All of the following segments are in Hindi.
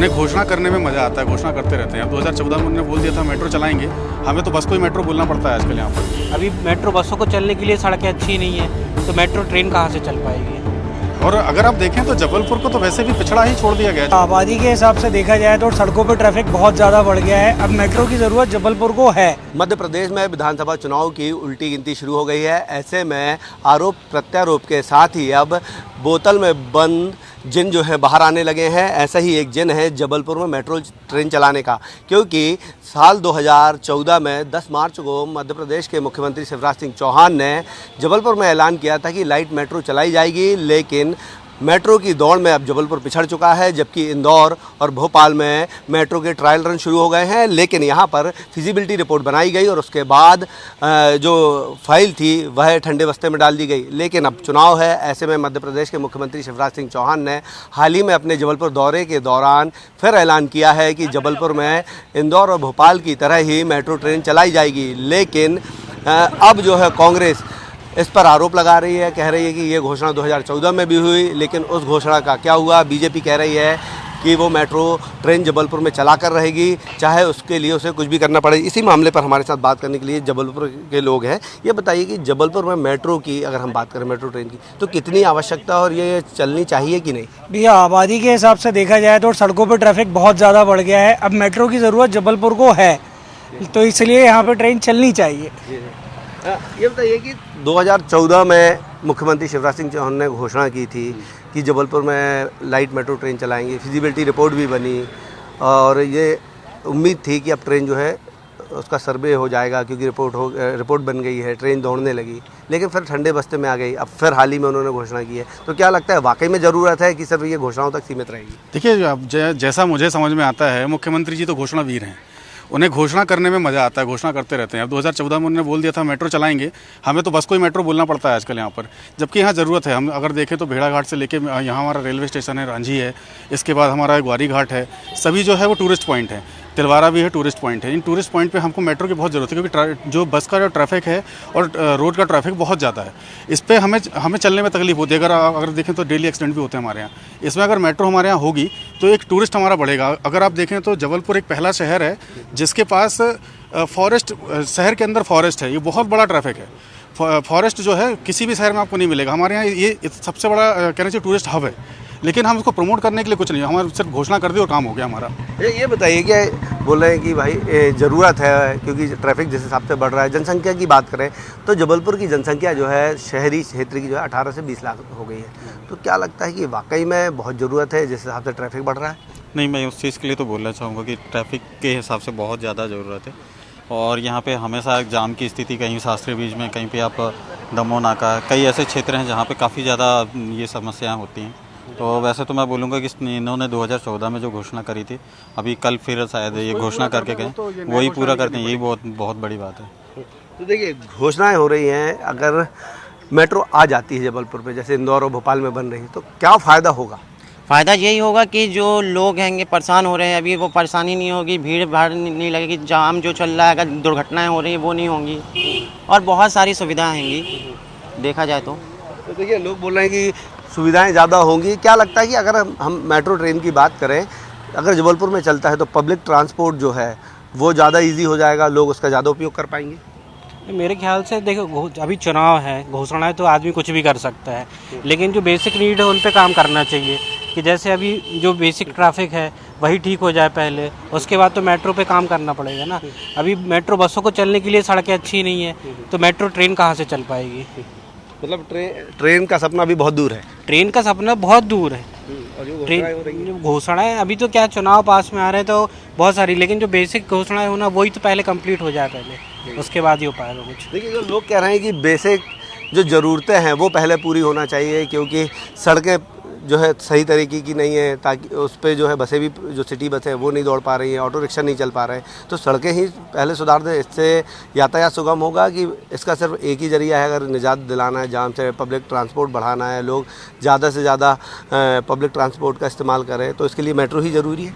उन्हें घोषणा करने में मज़ा आता है, घोषणा करते रहते हैं। अब 2014 में उन्होंने बोल दिया था मेट्रो चलाएंगे, हमें तो बस को ही मेट्रो बोलना पड़ता है आजकल यहाँ पर। अभी मेट्रो बसों को चलने के लिए सड़कें अच्छी नहीं है, तो मेट्रो ट्रेन कहाँ से चल पाएगी। और अगर आप देखें तो जबलपुर को तो वैसे भी पिछड़ा ही छोड़ दिया गया है। आबादी के हिसाब से देखा जाए तो सड़कों पर ट्रैफिक बहुत ज़्यादा बढ़ गया है। अब मेट्रो की ज़रूरत जबलपुर को है। मध्य प्रदेश में विधानसभा चुनाव की उल्टी गिनती शुरू हो गई है। ऐसे में आरोप प्रत्यारोप के साथ ही अब बोतल में बंद जिन जो है बाहर आने लगे हैं। ऐसा ही एक जिन है जबलपुर में मेट्रो ट्रेन चलाने का, क्योंकि साल 2014 में 10 मार्च को मध्य प्रदेश के मुख्यमंत्री शिवराज सिंह चौहान ने जबलपुर में ऐलान किया था कि लाइट मेट्रो चलाई जाएगी, लेकिन मेट्रो की दौड़ में अब जबलपुर पिछड़ चुका है, जबकि इंदौर और भोपाल में मेट्रो के ट्रायल रन शुरू हो गए हैं। लेकिन यहाँ पर फिजिबिलिटी रिपोर्ट बनाई गई और उसके बाद जो फाइल थी वह ठंडे बस्ते में डाल दी गई। लेकिन अब चुनाव है, ऐसे में मध्य प्रदेश के मुख्यमंत्री शिवराज सिंह चौहान ने हाल ही में अपने जबलपुर दौरे के दौरान फिर ऐलान किया है कि जबलपुर में इंदौर और भोपाल की तरह ही मेट्रो ट्रेन चलाई जाएगी। लेकिन अब जो है कांग्रेस इस पर आरोप लगा रही है, कह रही है कि ये घोषणा 2014 में भी हुई, लेकिन उस घोषणा का क्या हुआ। बीजेपी कह रही है कि वो मेट्रो ट्रेन जबलपुर में चला कर रहेगी, चाहे उसके लिए उसे कुछ भी करना पड़े। इसी मामले पर हमारे साथ बात करने के लिए जबलपुर के लोग हैं। ये बताइए कि जबलपुर में मेट्रो की अगर हम बात करें, मेट्रो ट्रेन की, तो कितनी आवश्यकता और ये चलनी चाहिए कि नहीं। भैया आबादी के हिसाब से देखा जाए तो सड़कों पर ट्रैफिक बहुत ज़्यादा बढ़ गया है। अब मेट्रो की ज़रूरत जबलपुर को है, तो इसलिए यहाँ पर ट्रेन चलनी चाहिए। ये बताइए कि 2014 में मुख्यमंत्री शिवराज सिंह चौहान ने घोषणा की थी कि जबलपुर में लाइट मेट्रो ट्रेन चलाएंगे, फिजिबिलिटी रिपोर्ट भी बनी और ये उम्मीद थी कि अब ट्रेन जो है उसका सर्वे हो जाएगा, क्योंकि रिपोर्ट बन गई है, ट्रेन दौड़ने लगी। लेकिन फिर ठंडे बस्ते में आ गई। अब फिर हाल ही में उन्होंने घोषणा की है, तो क्या लगता है वाकई में ज़रूरत है कि सिर्फ ये घोषणाओं तक सीमित रहेगी। देखिए, अब जैसा मुझे समझ में आता है, मुख्यमंत्री जी तो घोषणा वीर हैं, उन्हें घोषणा करने में मज़ा आता है, घोषणा करते रहते हैं। अब 2014 में उन्होंने बोल दिया था मेट्रो चलाएंगे, हमें तो बस को ही मेट्रो बोलना पड़ता है आजकल यहाँ पर, जबकि यहाँ ज़रूरत है। हम अगर देखें तो भेड़ाघाट से लेके यहाँ हमारा रेलवे स्टेशन है, रांझी है, इसके बाद हमारा ग्वारी घाट है, सभी जो है वो टूरिस्ट पॉइंट है। तिलवारा भी है, टूरिस्ट पॉइंट है। इन टूरिस्ट पॉइंट पे हमको मेट्रो की बहुत ज़रूरत है, क्योंकि जो बस का जो ट्रैफिक है और रोड का ट्रैफिक बहुत ज़्यादा है। इस पर हमें चलने में तकलीफ होती है। अगर देखें तो डेली एक्सीडेंट भी होते हैं हमारे यहाँ। इसमें अगर मेट्रो हमारे यहाँ होगी तो एक टूरिस्ट हमारा बढ़ेगा। अगर आप देखें तो जबलपुर एक पहला शहर है जिसके पास फॉरेस्ट, शहर के अंदर फॉरेस्ट है। ये बहुत बड़ा ट्रैफिक है। फॉरेस्ट जो है किसी भी शहर में आपको नहीं मिलेगा। हमारे यहाँ ये सबसे बड़ा कहना चाहिए टूरिस्ट हब है, लेकिन हम उसको प्रमोट करने के लिए कुछ नहीं, हमारे सिर्फ घोषणा कर दी और काम हो गया हमारा। ये बताइए कि बोल रहे हैं कि भाई ज़रूरत है, क्योंकि ट्रैफिक जिस हिसाब से बढ़ रहा है। जनसंख्या की बात करें तो जबलपुर की जनसंख्या जो है शहरी क्षेत्र की जो है 18 से 20 लाख हो गई है। तो क्या लगता है कि वाकई में बहुत ज़रूरत है जिस हिसाब से ट्रैफिक बढ़ रहा है। नहीं, मैं उस चीज़ के लिए तो बोलना चाहूँगा कि ट्रैफिक के हिसाब से बहुत ज़्यादा ज़रूरत है। और यहाँ पे हमेशा जाम की स्थिति, कहीं शास्त्री बीच में, कहीं पे आप दमोह नाका, कई ऐसे क्षेत्र हैं जहाँ पे काफ़ी ज़्यादा ये समस्याएं होती हैं। तो वैसे तो मैं बोलूँगा कि इन्होंने 2014 में जो घोषणा करी थी, अभी कल फिर शायद ये घोषणा करके गए, वही पूरा करते हैं। यही बहुत बड़ी बात है। तो देखिए, घोषणाएँ हो रही हैं, अगर मेट्रो आ जाती है जबलपुर पे, जैसे इंदौर और भोपाल में बन रही, तो क्या फ़ायदा होगा। फ़ायदा यही होगा कि जो लोग हैंगे परेशान हो रहे हैं, अभी वो परेशानी नहीं होगी, भीड़ भाड़ नहीं लगेगी, जाम जो चल रहा है, अगर दुर्घटनाएं हो रही हैं वो नहीं होंगी, और बहुत सारी सुविधाएं होंगी देखा जाए तो। देखिए, लोग बोल रहे हैं कि सुविधाएं ज़्यादा होंगी। क्या लगता है कि अगर हम मेट्रो ट्रेन की बात करें, अगर जबलपुर में चलता है तो पब्लिक ट्रांसपोर्ट जो है वो ज़्यादा ईजी हो जाएगा, लोग उसका ज़्यादा उपयोग कर पाएंगे। मेरे ख्याल से देखो, अभी चुनाव है, घोषणाएं तो आदमी कुछ भी कर सकता है, लेकिन जो बेसिक नीड है उन पे काम करना चाहिए। कि जैसे अभी जो बेसिक ट्रैफिक है वही ठीक हो जाए पहले, उसके बाद तो मेट्रो पे काम करना पड़ेगा ना। अभी मेट्रो बसों को चलने के लिए सड़कें अच्छी नहीं है, तो मेट्रो ट्रेन कहाँ से चल पाएगी। मतलब ट्रेन का सपना भी बहुत दूर है। ट्रेन का सपना बहुत दूर है। ट्रेन घोषणाएं अभी तो क्या चुनाव पास में आ रहे हैं तो बहुत सारी, लेकिन जो बेसिक घोषणाएं होना वही तो पहले कंप्लीट हो जाए पहले, उसके बाद ही हो पाएगा कुछ। देखिए, जो लोग कह रहे हैं कि बेसिक जो ज़रूरतें हैं वो पहले पूरी होना चाहिए, क्योंकि सड़कें जो है सही तरीके की नहीं है, ताकि उस पर जो है बसें भी, जो सिटी बसें हैं वो नहीं दौड़ पा रही हैं, ऑटो रिक्शा नहीं चल पा रहे हैं। तो सड़कें ही पहले सुधार दें, इससे यातायात सुगम होगा। कि इसका सिर्फ एक ही जरिया है, अगर निजात दिलाना है जाम से, पब्लिक ट्रांसपोर्ट बढ़ाना है, लोग ज़्यादा से ज़्यादा पब्लिक ट्रांसपोर्ट का इस्तेमाल करें, तो इसके लिए मेट्रो ही ज़रूरी है।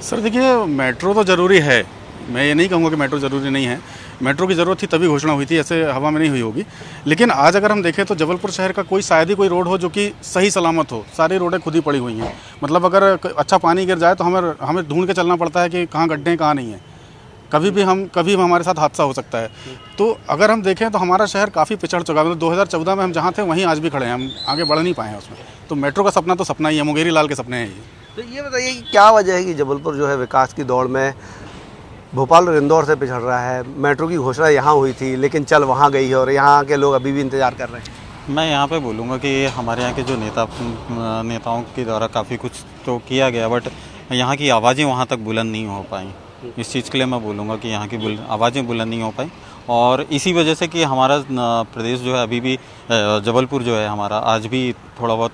सर देखिए, मेट्रो तो ज़रूरी है, मैं ये नहीं कहूँगा कि मेट्रो ज़रूरी नहीं है, मेट्रो की ज़रूरत थी तभी घोषणा हुई थी, ऐसे हवा में नहीं हुई होगी। लेकिन आज अगर हम देखें तो जबलपुर शहर का कोई शायद ही कोई रोड हो जो कि सही सलामत हो, सारी रोडें खुद ही पड़ी हुई हैं। मतलब अगर अच्छा पानी गिर जाए तो हमें ढूंढ के चलना पड़ता है कि कहाँ गड्ढे हैं कहाँ नहीं है, कभी भी हमारे साथ हादसा हो सकता है। तो अगर हम देखें तो हमारा शहर काफ़ी पिछड़ चुका है। मतलब 2014 में हम जहाँ थे वहीं आज भी खड़े हैं, हम आगे बढ़ नहीं पाए हैं उसमें। तो मेट्रो का सपना तो सपना ही है, मुंगेरी लाल के सपने हैं ये। तो ये बताइए कि क्या वजह है कि जबलपुर जो है विकास की दौड़ में भोपाल और इंदौर से पिछड़ रहा है। मेट्रो की घोषणा यहाँ हुई थी लेकिन चल वहाँ गई है और यहाँ के लोग अभी भी इंतज़ार कर रहे हैं। मैं यहाँ पे बोलूँगा कि हमारे यहाँ के जो नेताओं के द्वारा काफ़ी कुछ तो किया गया, बट यहाँ की आवाज़ें वहाँ तक बुलंद नहीं हो पाई। इस चीज़ के लिए मैं बोलूँगा कि यहाँ की आवाज़ें बुलंद नहीं हो पाई, और इसी वजह से कि हमारा प्रदेश जो है अभी भी जबलपुर जो है हमारा आज भी थोड़ा बहुत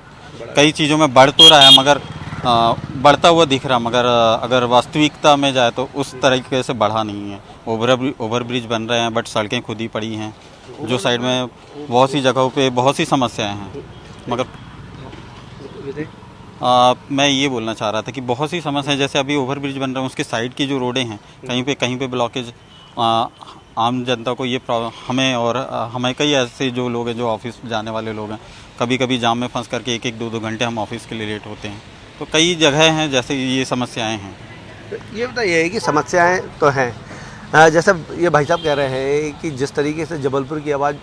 कई चीज़ों में बढ़ तो रहा है, मगर बढ़ता हुआ दिख रहा, मगर अगर वास्तविकता में जाए तो उस तरीके से बढ़ा नहीं है। ओवर ब्रिज बन रहे हैं बट सड़कें खुद ही पड़ी हैं, जो साइड में बहुत सी जगहों पे बहुत सी समस्याएं हैं। मगर मैं ये बोलना चाह रहा था कि बहुत सी समस्याएं, जैसे अभी ओवर ब्रिज बन रहे हैं उसके साइड की जो रोडें हैं कहीं पे ब्लॉकेज, आम जनता को ये प्रॉब्लम, हमें कई ऐसे जो लोग हैं जो ऑफिस जाने वाले लोग हैं, कभी कभी जाम में फंस करके 1-2 घंटे हम ऑफिस के लिए लेट होते हैं। तो कई जगह हैं जैसे ये समस्याएं हैं। ये बताइए कि समस्याएं तो हैं, जैसे ये भाई साहब कह रहे हैं कि जिस तरीके से जबलपुर की आवाज़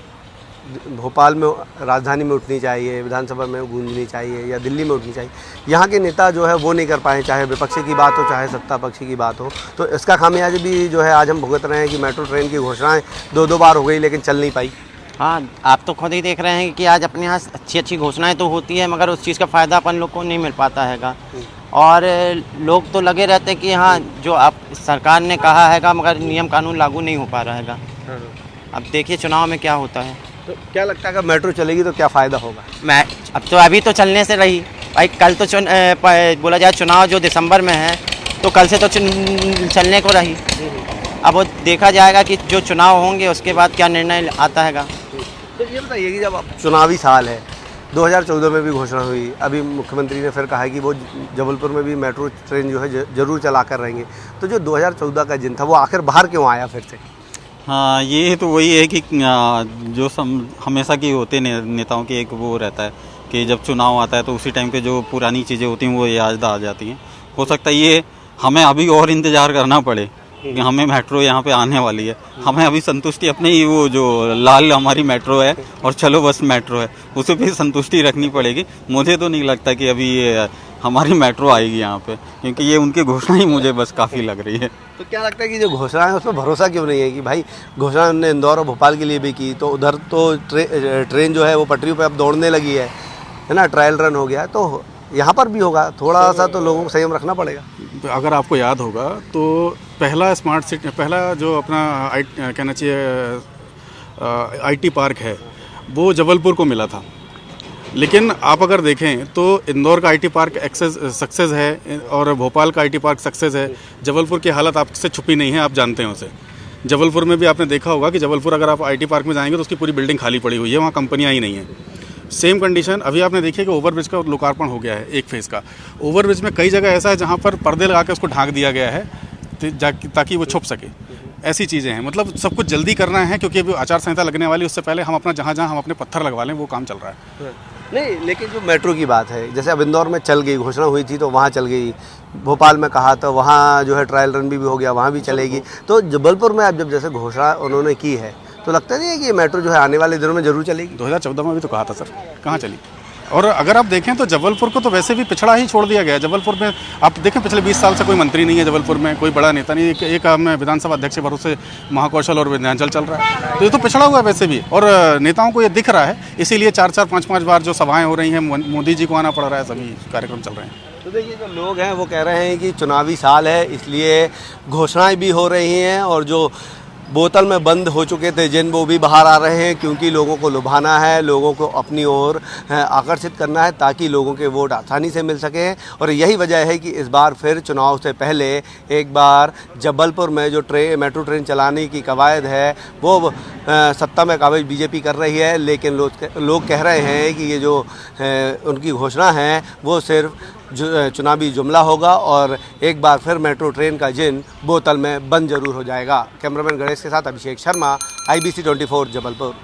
भोपाल में राजधानी में उठनी चाहिए, विधानसभा में गूंजनी चाहिए या दिल्ली में उठनी चाहिए, यहाँ के नेता जो है वो नहीं कर पाए, चाहे विपक्ष की बात हो चाहे सत्ता पक्ष की बात हो। तो इसका खामियाजा भी जो है आज हम भुगत रहे हैं कि मेट्रो ट्रेन की घोषणाएं 2 बार हो गई लेकिन चल नहीं पाई। हाँ, आप तो खुद ही देख रहे हैं कि आज अपने यहाँ अच्छी घोषणाएं तो होती है मगर उस चीज़ का फ़ायदा अपन लोग को नहीं मिल पाता हैगा। और लोग तो लगे रहते हैं कि हाँ जो आप सरकार ने कहा हैगा मगर नियम कानून लागू नहीं हो पा रहा हैगा। अब देखिए चुनाव में क्या होता है। तो क्या लगता है अगर मेट्रो चलेगी तो क्या फ़ायदा होगा? अब तो अभी तो चलने से रही भाई, कल तो बोला जाए चुनाव जो दिसंबर में है तो कल से तो चलने को रही। अब वो देखा जाएगा कि जो चुनाव होंगे उसके बाद क्या निर्णय आता हैगा। तो ये बताइए कि जब अब चुनावी साल है, 2014 में भी घोषणा हुई, अभी मुख्यमंत्री ने फिर कहा है कि वो जबलपुर में भी मेट्रो ट्रेन जो है ज़रूर चला कर रहेंगे। तो जो 2014 का दिन था वो आखिर बाहर क्यों आया फिर से? हाँ, ये तो वही है कि जो हमेशा की होते नेताओं की एक वो रहता है कि जब चुनाव आता है तो उसी टाइम पे जो पुरानी चीज़ें होती हैं वो याद आ जाती हैं। हो सकता है ये हमें अभी और इंतज़ार करना पड़े कि हमें मेट्रो यहाँ पे आने वाली है। हमें अभी संतुष्टि अपने ही वो जो लाल हमारी मेट्रो है और चलो बस मेट्रो है उसे भी संतुष्टि रखनी पड़ेगी। मुझे तो नहीं लगता कि अभी ये हमारी मेट्रो आएगी यहाँ पे, क्योंकि ये उनकी घोषणा ही मुझे बस काफ़ी लग रही है। तो क्या लगता है कि जो घोषणा है उसमें भरोसा क्यों नहीं है कि भाई घोषणा उन्होंने इंदौर और भोपाल के लिए भी की, तो उधर तो ट्रेन जो है वो पटरियों पर अब दौड़ने लगी है ना, ट्रायल रन हो गया, तो यहाँ पर भी होगा। थोड़ा सा तो लोगों को संयम रखना पड़ेगा। अगर आपको याद होगा तो पहला स्मार्ट सिटी, पहला जो अपना कहना चाहिए IT पार्क है वो जबलपुर को मिला था। लेकिन आप अगर देखें तो इंदौर का IT पार्क सक्सेस है और भोपाल का IT पार्क सक्सेस है। जबलपुर की हालत आपसे छुपी नहीं है, आप जानते हैं उसे। जबलपुर में भी आपने देखा होगा कि जबलपुर अगर आप IT पार्क में जाएंगे तो उसकी पूरी बिल्डिंग खाली पड़ी हुई है, वहाँ कंपनियाँ ही नहीं हैं। सेम कंडीशन अभी आपने देखी है कि ओवरब्रिज का लोकार्पण हो गया है एक फेज़ का। ओवरब्रिज में कई जगह ऐसा है जहाँ पर पर्दे लगा के उसको ढांक दिया गया है ताकि वो छुप सके। ऐसी चीज़ें हैं, मतलब सब कुछ जल्दी करना है क्योंकि अभी आचार संहिता लगने वाली, उससे पहले हम अपना जहाँ हम अपने पत्थर लगवा लें वो काम चल रहा है। नहीं, लेकिन जो मेट्रो की बात है, जैसे अब इंदौर में चल गई, घोषणा हुई थी तो वहाँ चल गई, भोपाल में कहा तो वहाँ जो है ट्रायल रन भी हो गया, वहाँ भी चलेगी। तो जबलपुर में अब जब जैसे घोषणा उन्होंने की है तो लगता नहीं है कि ये मेट्रो जो है आने वाले दिनों में जरूर चलेगी? 2014 में भी तो कहा था सर, कहाँ चली? और अगर आप देखें तो जबलपुर को तो वैसे भी पिछड़ा ही छोड़ दिया गया है। जबलपुर में आप देखें पिछले 20 साल से कोई मंत्री नहीं है जबलपुर में, कोई बड़ा नेता नहीं। एक हमें विधानसभा अध्यक्ष के भरोसे महाकौशल और विंध्याचल चल रहा है, तो ये तो पिछड़ा हुआ है वैसे भी। और नेताओं को ये दिख रहा है, इसीलिए 4-4, 5-5 बार जो सभाएं हो रही हैं, मोदी जी को आना पड़ रहा है, सभी कार्यक्रम चल रहे हैं। तो देखिए जो लोग हैं वो कह रहे हैं कि चुनावी साल है इसलिए घोषणाएं भी हो रही हैं और जो बोतल में बंद हो चुके थे जिन वो भी बाहर आ रहे हैं, क्योंकि लोगों को लुभाना है, लोगों को अपनी ओर आकर्षित करना है ताकि लोगों के वोट आसानी से मिल सके। और यही वजह है कि इस बार फिर चुनाव से पहले एक बार जबलपुर में जो मेट्रो ट्रेन चलाने की कवायद है वो सत्ता में काबिज बीजेपी कर रही है। लेकिन लोग कह रहे हैं कि ये जो उनकी घोषणा है वो सिर्फ चुनावी जुमला होगा और एक बार फिर मेट्रो ट्रेन का जिन बोतल में बंद जरूर हो जाएगा। कैमरामैन गणेश के साथ अभिषेक शर्मा, IBC 24 जबलपुर।